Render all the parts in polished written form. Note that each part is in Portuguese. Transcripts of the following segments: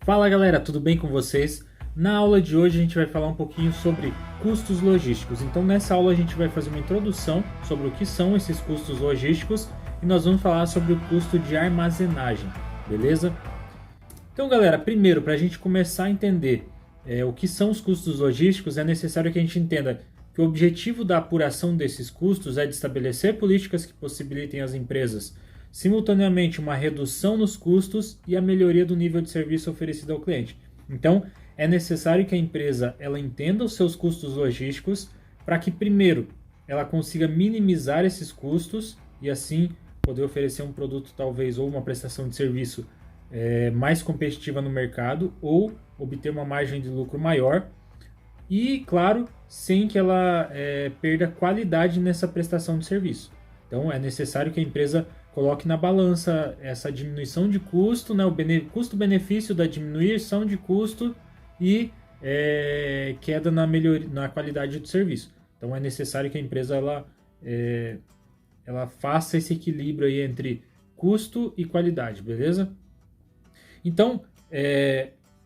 Fala galera, tudo bem com vocês? Na aula de hoje a gente vai falar um pouquinho sobre custos logísticos. Então nessa aula a gente vai fazer uma introdução sobre o que são esses custos logísticos e nós vamos falar sobre o custo de armazenagem, beleza? Então galera, primeiro para a gente começar a entender o que são os custos logísticos, é necessário que a gente entenda que o objetivo da apuração desses custos é de estabelecer políticas que possibilitem às empresas simultaneamente uma redução nos custos e a melhoria do nível de serviço oferecido ao cliente. Então, é necessário que a empresa ela entenda os seus custos logísticos para que, primeiro, ela consiga minimizar esses custos e assim poder oferecer um produto talvez ou uma prestação de serviço mais competitiva no mercado ou obter uma margem de lucro maior e, claro, sem que ela perda qualidade nessa prestação de serviço. Então, é necessário que a empresa coloque na balança essa diminuição de custo, né, o custo-benefício da diminuição de custo e queda na qualidade do serviço. Então, é necessário que a empresa ela faça esse equilíbrio aí entre custo e qualidade, beleza? Então,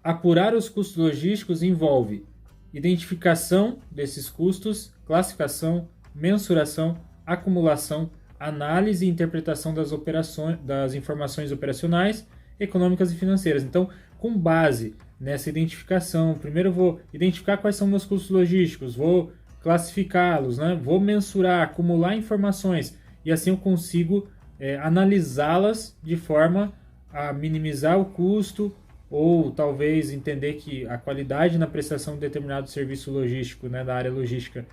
apurar os custos logísticos envolve identificação desses custos, classificação, mensuração, acumulação, análise e interpretação das informações operacionais, econômicas e financeiras. Então, com base nessa identificação, primeiro eu vou identificar quais são meus custos logísticos, vou classificá-los, né? Vou mensurar, acumular informações e assim eu consigo analisá-las de forma a minimizar o custo ou talvez entender que a qualidade na prestação de determinado serviço logístico, né, da área logística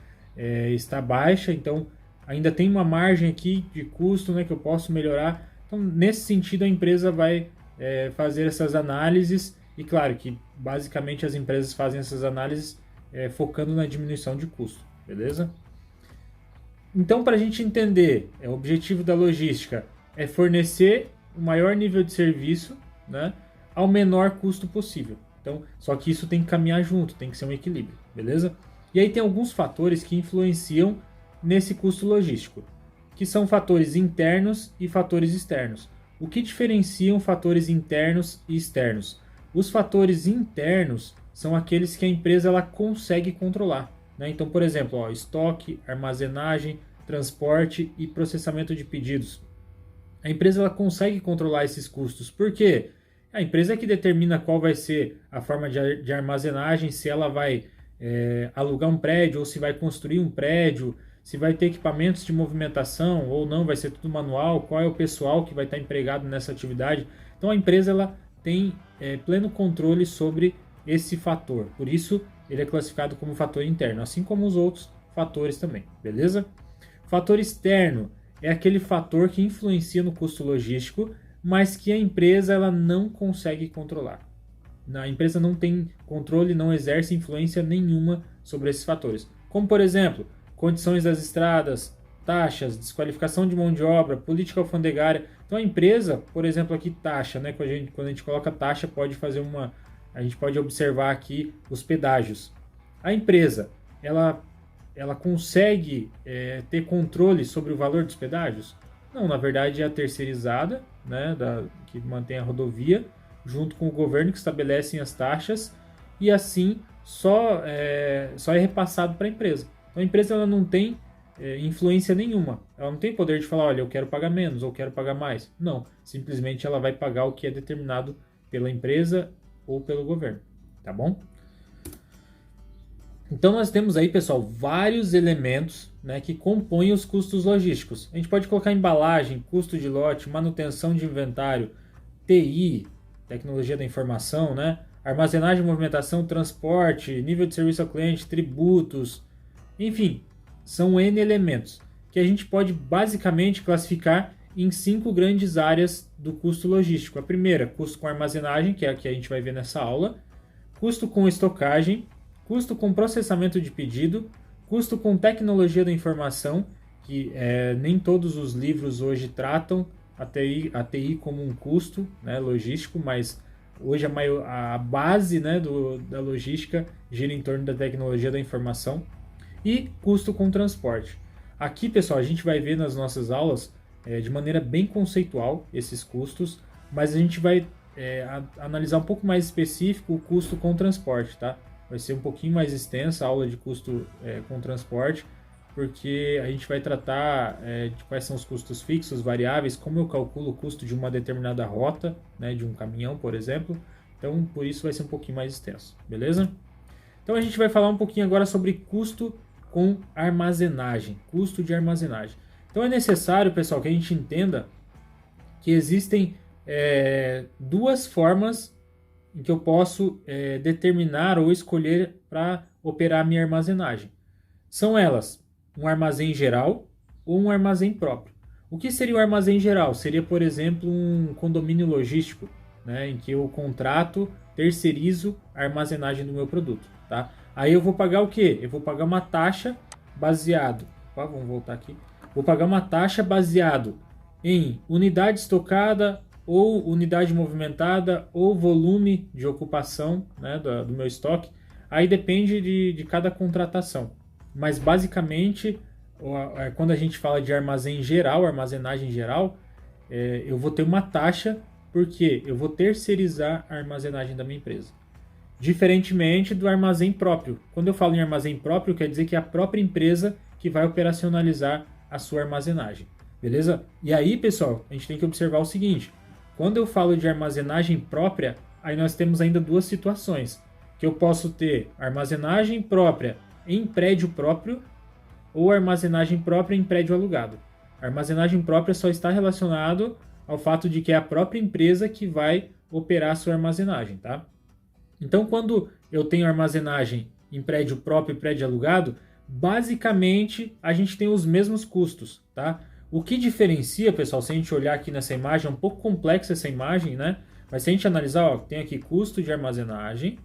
está baixa, então ainda tem uma margem aqui de custo, né, que eu posso melhorar. Então, nesse sentido, a empresa vai fazer essas análises e, claro, que basicamente as empresas fazem essas análises focando na diminuição de custo, beleza? Então, para a gente entender, o objetivo da logística é fornecer o maior nível de serviço, né, ao menor custo possível. Então, só que isso tem que caminhar junto, tem que ser um equilíbrio, beleza? E aí tem alguns fatores que influenciam nesse custo logístico, que são fatores internos e fatores externos. O que diferenciam fatores internos e externos? Os fatores internos são aqueles que a empresa ela consegue controlar, né? Então, por exemplo, estoque, armazenagem, transporte e processamento de pedidos. A empresa ela consegue controlar esses custos. Por quê? A empresa é que determina qual vai ser a forma de armazenagem, se ela vai alugar um prédio ou se vai construir um prédio, se vai ter equipamentos de movimentação ou não, vai ser tudo manual, qual é o pessoal que vai estar empregado nessa atividade. Então a empresa ela tem pleno controle sobre esse fator, por isso ele é classificado como fator interno, assim como os outros fatores também, beleza? Fator externo é aquele fator que influencia no custo logístico, mas que a empresa ela não consegue controlar. A empresa não tem controle, não exerce influência nenhuma sobre esses fatores, como por exemplo, condições das estradas, taxas, desqualificação de mão de obra, política alfandegária. Então a empresa, por exemplo, aqui taxa, né? Quando a gente coloca taxa, a gente pode observar aqui os pedágios. A empresa, ela consegue ter controle sobre o valor dos pedágios? Não, na verdade é a terceirizada, né? Que mantém a rodovia, junto com o governo que estabelecem as taxas e assim só é repassado para a empresa. Então a empresa ela não tem influência nenhuma. Ela não tem poder de falar, olha, eu quero pagar menos ou quero pagar mais. Não, simplesmente ela vai pagar o que é determinado pela empresa ou pelo governo, tá bom? Então nós temos aí, pessoal, vários elementos, né, que compõem os custos logísticos. A gente pode colocar embalagem, custo de lote, manutenção de inventário, TI, tecnologia da informação, né, armazenagem, movimentação, transporte, nível de serviço ao cliente, tributos. Enfim, são N elementos que a gente pode basicamente classificar em 5 grandes áreas do custo logístico. A primeira, custo com armazenagem, que é a que a gente vai ver nessa aula, custo com estocagem, custo com processamento de pedido, custo com tecnologia da informação, que nem todos os livros hoje tratam a TI como um custo, né, logístico, mas hoje a base, né, da logística gira em torno da tecnologia da informação. E custo com transporte. Aqui, pessoal, a gente vai ver nas nossas aulas de maneira bem conceitual esses custos, mas a gente vai analisar um pouco mais específico o custo com transporte, tá? Vai ser um pouquinho mais extensa a aula de custo com transporte, porque a gente vai tratar de quais são os custos fixos, variáveis, como eu calculo o custo de uma determinada rota, né, de um caminhão, por exemplo. Então, por isso vai ser um pouquinho mais extenso, beleza? Então, a gente vai falar um pouquinho agora sobre custo com armazenagem, custo de armazenagem. Então, é necessário, pessoal, que a gente entenda que existem duas formas em que eu posso determinar ou escolher para operar a minha armazenagem. São elas um armazém geral ou um armazém próprio. O que seria o armazém geral? Seria, por exemplo, um condomínio logístico, né, em que eu contrato, terceirizo a armazenagem do meu produto. Tá? Aí eu vou pagar o quê? Eu vou pagar uma taxa baseado. Opa, vamos voltar aqui. Vou pagar uma taxa baseado em unidade estocada ou unidade movimentada ou volume de ocupação, né, do meu estoque. Aí depende de cada contratação. Mas basicamente, quando a gente fala de armazém geral, armazenagem geral, eu vou ter uma taxa porque eu vou terceirizar a armazenagem da minha empresa. Diferentemente do armazém próprio. Quando eu falo em armazém próprio, quer dizer que é a própria empresa que vai operacionalizar a sua armazenagem. Beleza? E aí, pessoal, a gente tem que observar o seguinte. Quando eu falo de armazenagem própria, aí nós temos ainda duas situações. Que eu posso ter armazenagem própria em prédio próprio ou armazenagem própria em prédio alugado. A armazenagem própria só está relacionado ao fato de que é a própria empresa que vai operar a sua armazenagem, tá? Então, quando eu tenho armazenagem em prédio próprio e prédio alugado, basicamente a gente tem os mesmos custos, tá? O que diferencia, pessoal, se a gente olhar aqui nessa imagem, é um pouco complexa essa imagem, né? Mas se a gente analisar, ó, tem aqui custo de armazenagem,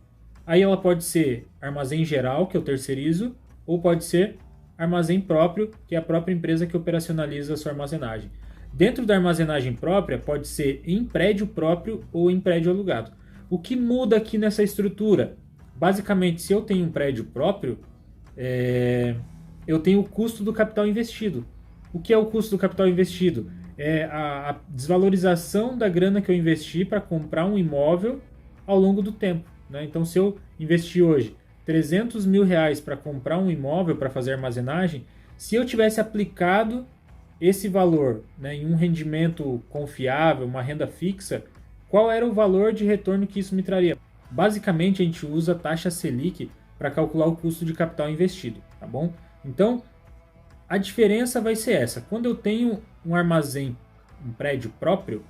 aí ela pode ser armazém geral, que eu terceirizo, ou pode ser armazém próprio, que é a própria empresa que operacionaliza a sua armazenagem. Dentro da armazenagem própria, pode ser em prédio próprio ou em prédio alugado. O que muda aqui nessa estrutura? Basicamente, se eu tenho um prédio próprio, eu tenho o custo do capital investido. O que é o custo do capital investido? É a desvalorização da grana que eu investi para comprar um imóvel ao longo do tempo, né? Então, se eu investir hoje 300 mil reais para comprar um imóvel para fazer armazenagem, se eu tivesse aplicado esse valor, né, em um rendimento confiável, uma renda fixa, qual era o valor de retorno que isso me traria? Basicamente, a gente usa a taxa Selic para calcular o custo de capital investido, tá bom? Então, a diferença vai ser essa. Quando eu tenho um armazém, um prédio próprio,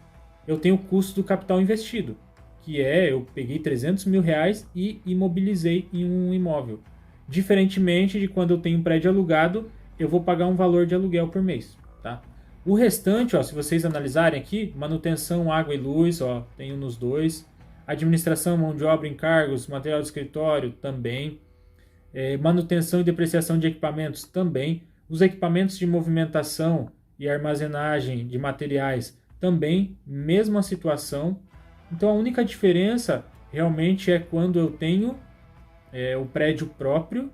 eu tenho o custo do capital investido, que eu peguei 300 mil reais e imobilizei em um imóvel. Diferentemente de quando eu tenho um prédio alugado, eu vou pagar um valor de aluguel por mês, tá? O restante, ó, se vocês analisarem aqui, manutenção, água e luz, ó, tenho nos dois. Administração, mão de obra, encargos, material de escritório, também. Manutenção e depreciação de equipamentos, também. Os equipamentos de movimentação e armazenagem de materiais, também, mesma situação. Então, a única diferença realmente é quando eu tenho o prédio próprio,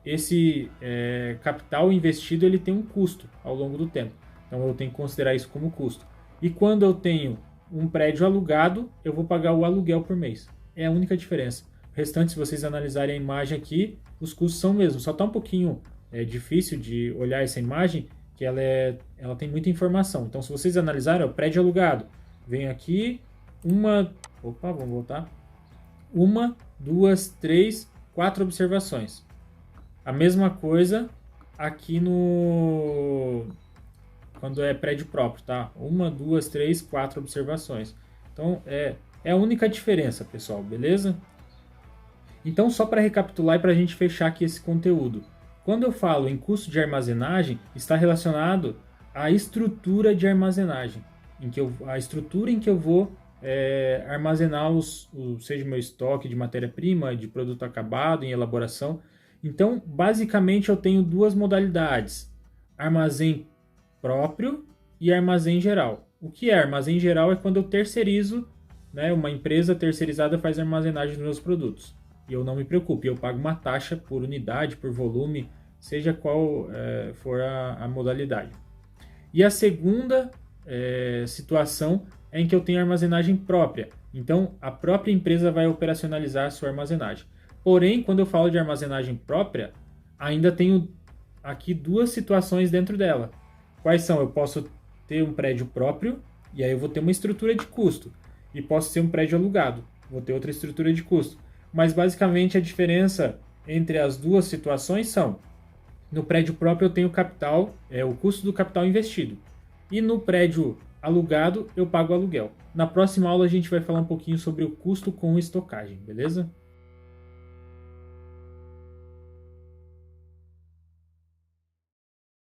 esse capital investido ele tem um custo ao longo do tempo. Então eu tenho que considerar isso como custo. E quando eu tenho um prédio alugado, eu vou pagar o aluguel por mês. É a única diferença. O restante, se vocês analisarem a imagem aqui, os custos são mesmos. Só está um pouquinho difícil de olhar essa imagem, que ela tem muita informação. Então, se vocês analisarem, o prédio alugado, vem aqui Opa, vamos voltar. 1, 2, 3, 4 observações. A mesma coisa aqui quando é prédio próprio, tá? 1, 2, 3, 4 observações. Então, é a única diferença, pessoal, beleza? Então, só para recapitular e para a gente fechar aqui esse conteúdo. Quando eu falo em custo de armazenagem, está relacionado à estrutura de armazenagem. A estrutura em que eu vou armazenar seja o meu estoque de matéria-prima, de produto acabado, em elaboração. Então, basicamente, eu tenho duas modalidades. Armazém próprio e armazém geral. O que é armazém geral? É quando eu terceirizo, né, uma empresa terceirizada faz a armazenagem dos meus produtos. E eu não me preocupo, eu pago uma taxa por unidade, por volume, seja qual for a modalidade. E a segunda situação é em que eu tenho armazenagem própria. Então, a própria empresa vai operacionalizar a sua armazenagem. Porém, quando eu falo de armazenagem própria, ainda tenho aqui duas situações dentro dela. Quais são? Eu posso ter um prédio próprio, e aí eu vou ter uma estrutura de custo. E posso ter um prédio alugado, vou ter outra estrutura de custo. Mas basicamente a diferença entre as duas situações são: no prédio próprio eu tenho capital, o custo do capital investido. E no prédio alugado eu pago o aluguel. Na próxima aula a gente vai falar um pouquinho sobre o custo com estocagem, beleza?